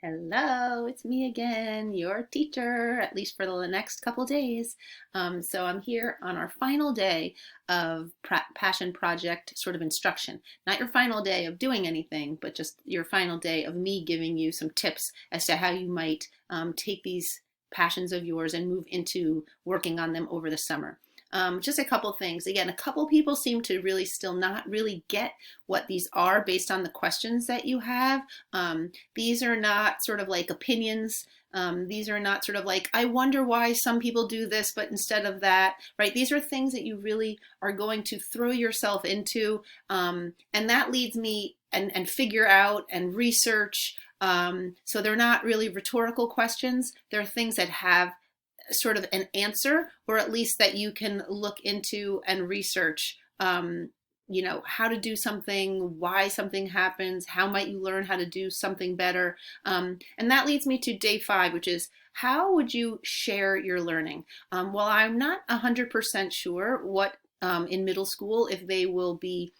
Hello, it's me again, your teacher, at least for the next couple days. So I'm here on our final day of Passion Project sort of instruction. Not your final day of doing anything, but just your final day of me giving you some tips as to how you might take these passions of yours and move into working on them over the summer. Just a couple things. Again, a couple people seem to really still not really get what these are based on the questions that you have. These are not sort of like opinions. These are not sort of like, I wonder why some people do this, but instead of that, right? These are things that you really are going to throw yourself into. And that leads me and figure out and research. So they're not really rhetorical questions. They're things that have sort of an answer, or at least that you can look into and research, how to do something, why something happens, how might you learn how to do something better. And that leads me to day 5, which is how would you share your learning? Well, I'm not 100% sure what in middle school, if they will be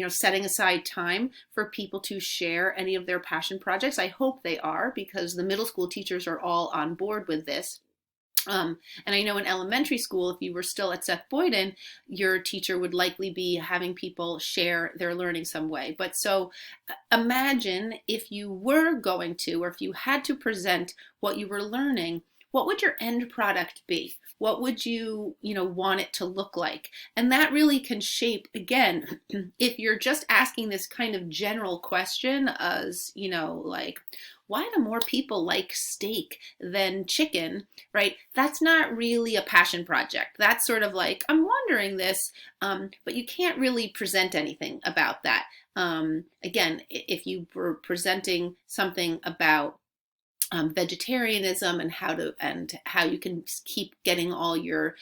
setting aside time for people to share any of their passion projects. I hope they are, because the middle school teachers are all on board with this. And I know in elementary school, if you were still at Seth Boyden, your teacher would likely be having people share their learning some way. But so imagine if you were going to, or if you had to present what you were learning, what would your end product be? What would you want it to look like? And that really can shape, again, if you're just asking this kind of general question as, like, why do more people like steak than chicken, right? That's not really a passion project. That's sort of like, I'm wondering this, but you can't really present anything about that. Again, if you were presenting something about vegetarianism and how you can keep getting all your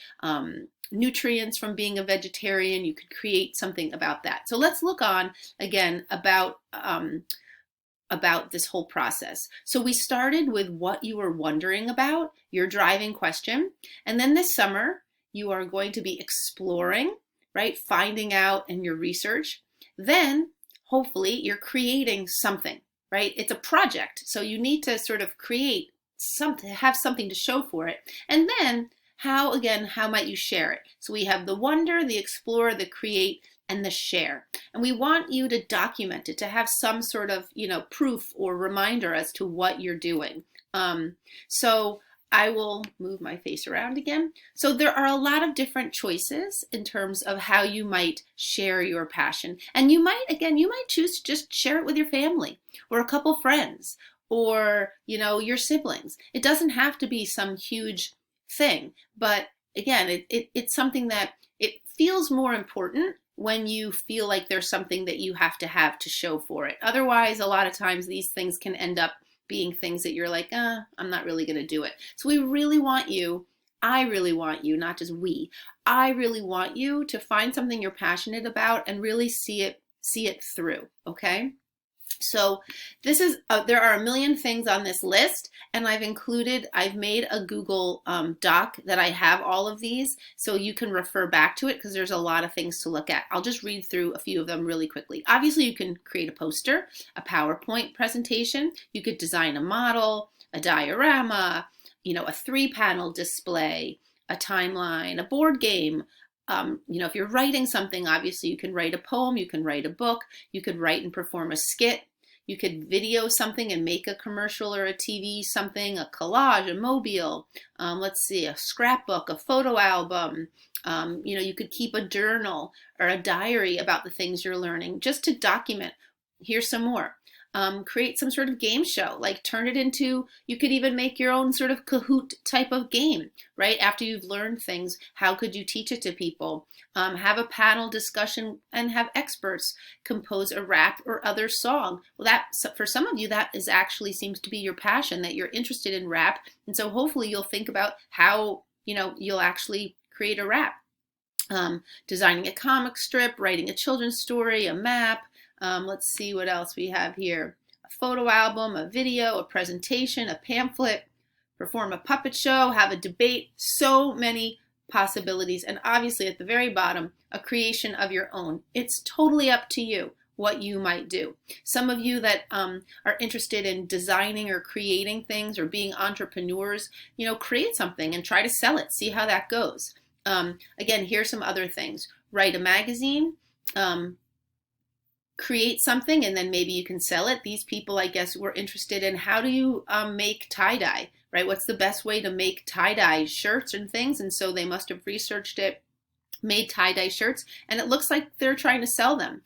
nutrients from being a vegetarian, you could create something about that. So let's look on again about this whole process. So we started with what you were wondering about, your driving question. And then this summer, you are going to be exploring, right? Finding out in your research. Then hopefully you're creating something, right? It's a project. So you need to sort of create something, have something to show for it. And then how might you share it? So we have the wonder, the explore, the create, and the share. And we want you to document it, to have some sort of, proof or reminder as to what you're doing. So I will move my face around again. So there are a lot of different choices in terms of how you might share your passion. And you might choose to just share it with your family or a couple friends or, your siblings. It doesn't have to be some huge thing, but again, it's something that it feels more important when you feel like there's something that you have to show for it. Otherwise, a lot of times these things can end up being things that you're like, I'm not really going to do it. So I really want you, not just we, I really want you to find something you're passionate about and really see it through, okay? So this is, there are a million things on this list, and I've made a Google Doc that I have all of these, so you can refer back to it because there's a lot of things to look at. I'll just read through a few of them really quickly. Obviously, you can create a poster, a PowerPoint presentation. You could design a model, a diorama, a 3-panel display, a timeline, a board game. If you're writing something, obviously you can write a poem, you can write a book, you could write and perform a skit, you could video something and make a commercial or a TV something, a collage, a mobile, let's see, a scrapbook, a photo album. You could keep a journal or a diary about the things you're learning just to document. Here's some more. Create some sort of game show, like turn it into, you could even make your own sort of Kahoot type of game, right? After you've learned things, how could you teach it to people? Have a panel discussion and have experts compose a rap or other song. Well, that, for some of you, that is actually seems to be your passion, that you're interested in rap. And so hopefully you'll think about how, you'll actually create a rap. Designing a comic strip, writing a children's story, a map. Let's see what else we have here. A photo album, a video, a presentation, a pamphlet, perform a puppet show, have a debate, so many possibilities. And obviously at the very bottom, a creation of your own. It's totally up to you. what you might do. Some of you that are interested in designing or creating things or being entrepreneurs, create something and try to sell it. See how that goes. Again, here's some other things. Write a magazine, create something, and then maybe you can sell it. These people, I guess, were interested in how do you make tie-dye, right? What's the best way to make tie-dye shirts and things? And so they must have researched it, made tie-dye shirts, and it looks like they're trying to sell them.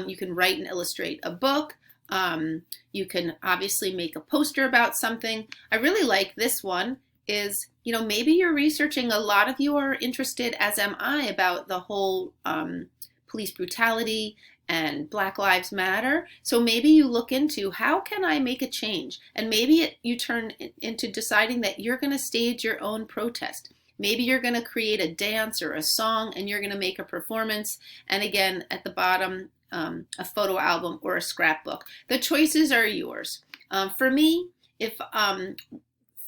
You can write and illustrate a book. You can obviously make a poster about something. I really like this one is, maybe you're researching, a lot of you are interested, as am I, about the whole police brutality and Black Lives Matter. So maybe you look into, how can I make a change? And maybe you turn into deciding that you're going to stage your own protest. Maybe you're going to create a dance or a song and you're going to make a performance. And again, at the bottom, a photo album or a scrapbook. The choices are yours. For me, if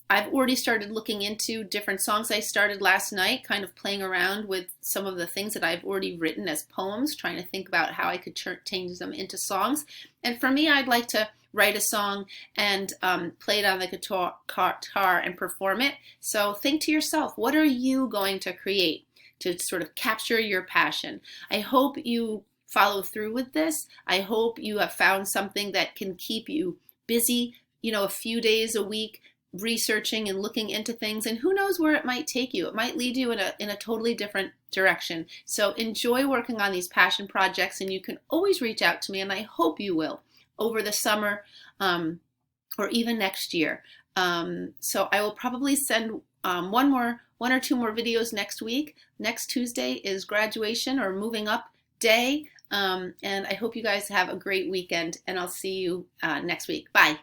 I've already started looking into different songs. I started last night kind of playing around with some of the things that I've already written as poems, trying to think about how I could change them into songs. And for me, I'd like to write a song and play it on the guitar and perform it. So think to yourself, what are you going to create to sort of capture your passion? I hope you follow through with this. I hope you have found something that can keep you busy, a few days a week, researching and looking into things, and who knows where it might take you. It might lead you in a totally different direction. So enjoy working on these passion projects, and you can always reach out to me, and I hope you will over the summer or even next year. So I will probably send one or two more videos next week. Next Tuesday is graduation or moving up day, and I hope you guys have a great weekend, and I'll see you next week. Bye.